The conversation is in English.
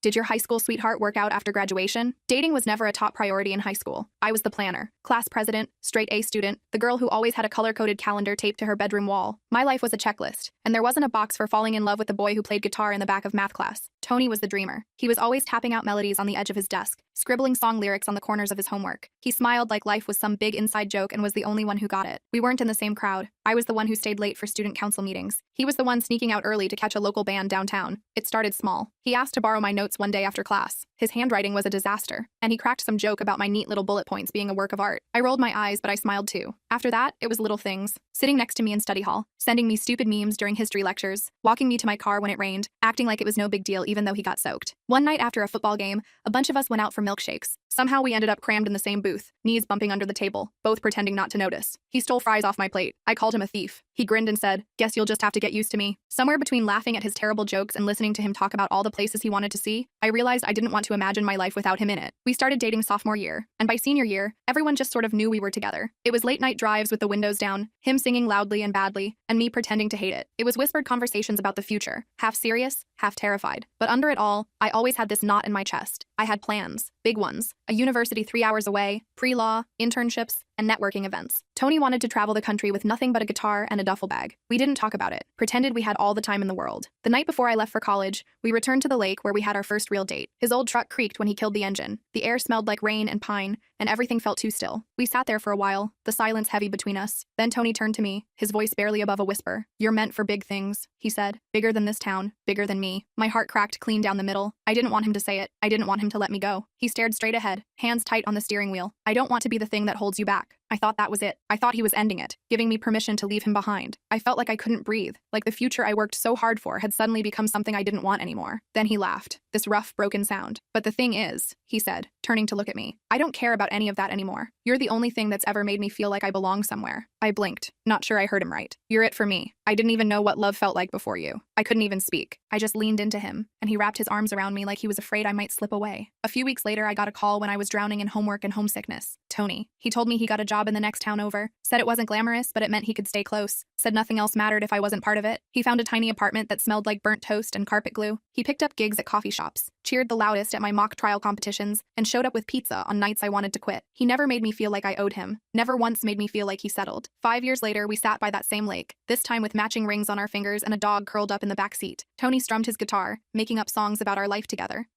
Did your high school sweetheart work out after graduation? Dating was never a top priority in high school. I was the planner, class president, straight A student, the girl who always had a color-coded calendar taped to her bedroom wall. My life was a checklist, and there wasn't a box for falling in love with the boy who played guitar in the back of math class. Tony was the dreamer. He was always tapping out melodies on the edge of his desk, scribbling song lyrics on the corners of his homework. He smiled like life was some big inside joke and was the only one who got it. We weren't in the same crowd. I was the one who stayed late for student council meetings. He was the one sneaking out early to catch a local band downtown. It started small. He asked to borrow my notes one day after class. His handwriting was a disaster, and he cracked some joke about my neat little bullet points being a work of art. I rolled my eyes, but I smiled too. After that, it was little things. Sitting next to me in study hall, sending me stupid memes during history lectures, walking me to my car when it rained, acting like it was no big deal even though he got soaked. One night after a football game, a bunch of us went out for milkshakes. Somehow we ended up crammed in the same booth, knees bumping under the table, both pretending not to notice. He stole fries off my plate. I called him a thief. He grinned and said, "Guess you'll just have to get used to me." Somewhere between laughing at his terrible jokes and listening to him talk about all the places he wanted to see, I realized I didn't want to imagine my life without him in it. We started dating sophomore year, and by senior year, everyone just sort of knew we were together. It was late night drives with the windows down, him singing loudly and badly, and me pretending to hate it. It was whispered conversations about the future, half serious, half terrified. But under it all, I always had this knot in my chest. I had plans, big ones, a university 3 hours away, pre-law, internships, and networking events. Tony wanted to travel the country with nothing but a guitar and a duffel bag. We didn't talk about it, pretended we had all the time in the world. The night before I left for college, we returned to the lake where we had our first real date. His old truck creaked when he killed the engine. The air smelled like rain and pine, and everything felt too still. We sat there for a while, the silence heavy between us. Then Tony turned to me, his voice barely above a whisper. "You're meant for big things," he said. "Bigger than this town, bigger than me." My heart cracked clean down the middle. I didn't want him to say it. I didn't want him to let me go. He stared straight ahead, hands tight on the steering wheel. "I don't want to be the thing that holds you back." I thought that was it. I thought he was ending it, giving me permission to leave him behind. I felt like I couldn't breathe, like the future I worked so hard for had suddenly become something I didn't want anymore. Then he laughed, this rough, broken sound. "But the thing is," he said, turning to look at me, "I don't care about any of that anymore. You're the only thing that's ever made me feel like I belong somewhere." I blinked, not sure I heard him right. "You're it for me. I didn't even know what love felt like before you." I couldn't even speak. I just leaned into him, and he wrapped his arms around me like he was afraid I might slip away. A few weeks later, I got a call when I was drowning in homework and homesickness. Tony. He told me he got a job in the next town over, said it wasn't glamorous, but it meant he could stay close, said nothing else mattered if I wasn't part of it. He found a tiny apartment that smelled like burnt toast and carpet glue. He picked up gigs at coffee shops, cheered the loudest at my mock trial competitions, and showed up with pizza on nights I wanted to quit. He never made me feel like I owed him, never once made me feel like he settled. 5 years later, we sat by that same lake, this time with matching rings on our fingers and a dog curled up in the back seat. Tony strummed his guitar, making up songs about our life together.